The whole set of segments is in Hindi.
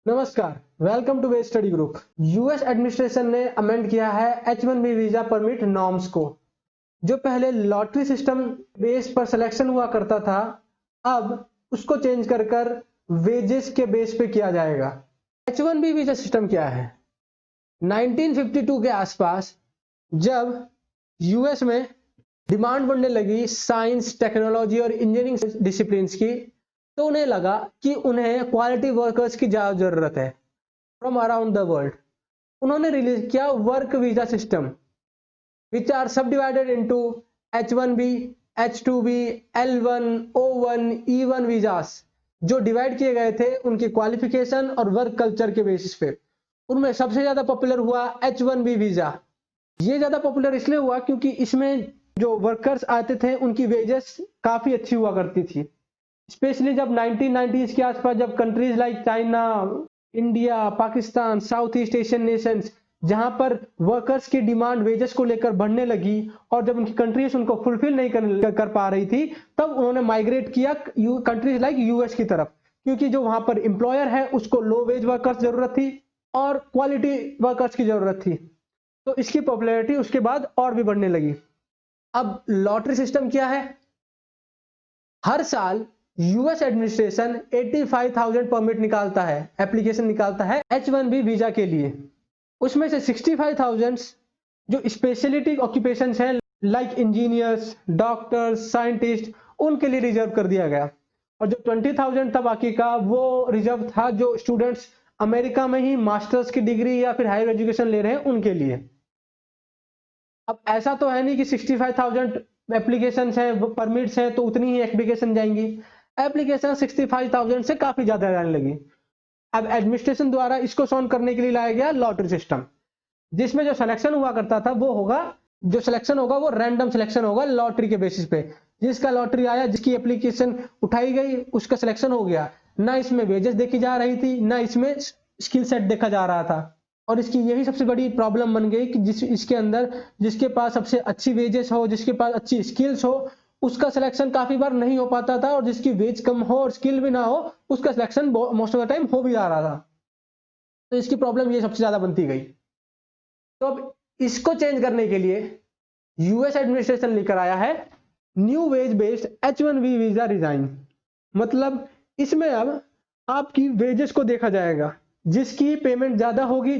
नमस्कार, welcome two way study group. US administration ने अमेंड किया है H1B वीजा परमिट नॉर्म्स को। जो पहले लॉटरी सिस्टम बेस पर सिलेक्शन हुआ करता था, अब उसको चेंज कर वेजेस के बेस पे किया जाएगा। H1B वीजा सिस्टम क्या है? 1952 के आसपास जब यूएस में डिमांड बढ़ने लगी साइंस, टेक्नोलॉजी और इंजीनियरिंग डिसिप्लिन्स की, तो उन्हें लगा कि उन्हें क्वालिटी वर्कर्स की ज़्यादा ज़रूरत है फ्रॉम अराउंड द वर्ल्ड। उन्होंने रिलीज किया work visa system which are सब divided into H1B, H2B, L1, O1, E1 visas, जो डिवाइड किए गए थे उनके क्वालिफिकेशन और वर्क कल्चर के बेसिस पे। उनमें सबसे ज़्यादा पॉपुलर हुआ H1B वीजा। ये ज़्यादा पॉपुलर इसलिए हुआ क्योंकि इसमें जो वर्कर्स आते थे उनकी वेजेस काफ़ी अच्छी हुआ करती थी, स्पेशली जब 1990s के आसपास, जब countries like China, India, Pakistan, south east Asian Nations, जहां पर वर्कर्स की डिमांड वेजेस को लेकर बढ़ने लगी और जब उनकी कंट्रीज उनको फुलफिल नहीं कर पा रही थी, तब उन्होंने माइग्रेट किया कंट्रीज लाइक यूएस की तरफ, क्योंकि जो वहां पर एम्प्लॉयर है उसको लो वेज वर्कर्स जरूरत थी और क्वालिटी वर्कर्स की जरूरत थी। तो इसकी पॉपुलैरिटी उसके बाद और भी बढ़ने लगी। अब लॉटरी सिस्टम क्या है? हर साल यूएस एडमिनिस्ट्रेशन 85,000 परमिट निकालता है, एप्लीकेशन निकालता है H1B वीजा के लिए। उसमें से 65,000 जो स्पेशलिटी ऑक्यूपेशन हैं लाइक इंजीनियर्स, डॉक्टर्स, साइंटिस्ट, उनके लिए रिजर्व कर दिया गया, और जो 20,000 था बाकी का, वो रिजर्व था जो स्टूडेंट्स अमेरिका में ही मास्टर्स की डिग्री या फिर हायर एजुकेशन ले रहे हैं उनके लिए। अब ऐसा तो है नहीं कि 65,000 एप्लीकेशन हैं, परमिट्स हैं, तो उतनी ही एप्लीकेशन जाएंगी। एप्लीकेशन 65,000 से काफी ज्यादा जाने लगी। अब एडमिनिस्ट्रेशन द्वारा इसको सॉल्व करने के लिए लाया गया लॉटरी सिस्टम, जिसमें जो सिलेक्शन हुआ करता था जो सिलेक्शन होगा वो रैंडम सिलेक्शन होगा, लॉटरी के बेसिस पे। जिसका लॉटरी आया, जिसकी एप्लीकेशन उठाई गई, उसका सिलेक्शन हो गया। ना इसमें वेजेस देखी जा रही थी, ना इसमें स्किल सेट देखा जा रहा था। और इसकी यही सबसे बड़ी प्रॉब्लम बन गई कि इसके अंदर जिसके पास सबसे अच्छी वेजेस हो, जिसके पास अच्छी स्किल्स हो, उसका सिलेक्शन काफी बार नहीं हो पाता था, और जिसकी वेज कम हो और स्किल भी ना हो, उसका selection most of the time हो भी जा रहा था। तो इसकी प्रॉब्लम ये सबसे ज्यादा बनती गई। तो अब इसको चेंज करने के लिए यूएस एडमिनिस्ट्रेशन लेकर आया है new ways based H1B visa design. मतलब इसमें अब आपकी वेजेस को देखा जाएगा, जिसकी पेमेंट ज्यादा होगी,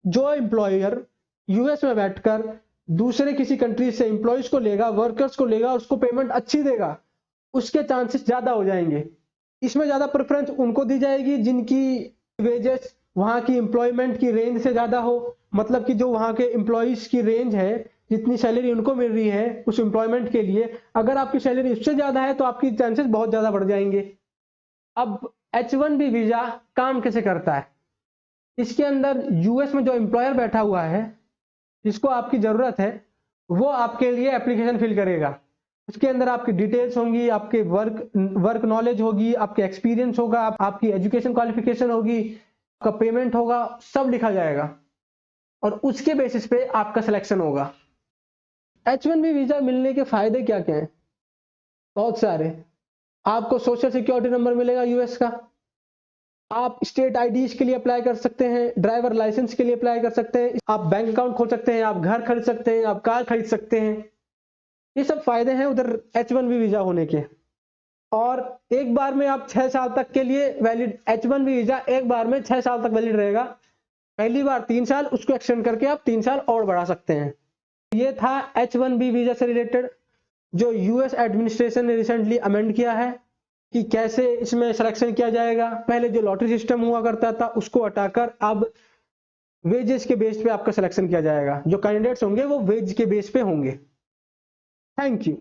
जो एम्प्लॉयर यूएस में बैठकर दूसरे किसी कंट्री से एम्प्लॉयज को लेगा, वर्कर्स को लेगा, उसको पेमेंट अच्छी देगा, उसके चांसेस ज्यादा हो जाएंगे। इसमें ज्यादा प्रेफरेंस उनको दी जाएगी जिनकी वेजेस वहां की एम्प्लॉयमेंट की रेंज से ज्यादा हो। मतलब कि जो वहां के एम्प्लॉयज की रेंज है, जितनी सैलरी उनको मिल रही है उस एम्प्लॉयमेंट के लिए, अगर आपकी सैलरी उससे ज्यादा है तो आपकी चांसेस बहुत ज्यादा बढ़ जाएंगे। अब H1B वीजा काम कैसे करता है? इसके अंदर यूएस में जो एम्प्लॉयर बैठा हुआ है, जिसको आपकी जरूरत है, वो आपके लिए एप्लीकेशन फिल करेगा। उसके अंदर आपकी डिटेल्स होंगी, आपके वर्क नॉलेज होगी, आपके एक्सपीरियंस होगा, आपकी एजुकेशन क्वालिफिकेशन होगी, आपका पेमेंट होगा, सब लिखा जाएगा और उसके बेसिस पे आपका सिलेक्शन होगा। H1B वीजा मिलने के फायदे क्या क्या हैं? बहुत सारे। आपको सोशल सिक्योरिटी नंबर मिलेगा यूएस का, आप स्टेट आईडीज के लिए अप्लाई कर सकते हैं, ड्राइवर लाइसेंस के लिए अप्लाई कर सकते हैं, आप बैंक अकाउंट खोल सकते हैं, आप घर खरीद सकते हैं, आप कार खरीद सकते हैं। ये सब फायदे हैं उधर H1B वीजा होने के। और एक बार में आप 6 साल तक के लिए वैलिड, H1B वीजा एक बार में 6 साल तक वैलिड रहेगा। पहली बार 3 साल, उसको एक्सटेंड करके आप 3 साल और बढ़ा सकते हैं। ये था H1B वीजा से रिलेटेड जो यूएस एडमिनिस्ट्रेशन ने रिसेंटली अमेंड किया है कि कैसे इसमें सिलेक्शन किया जाएगा। पहले जो लॉटरी सिस्टम हुआ करता था उसको हटाकर अब वेजेस के बेस पे आपका सिलेक्शन किया जाएगा। जो कैंडिडेट्स होंगे वो वेज के बेस पे होंगे। Thank you.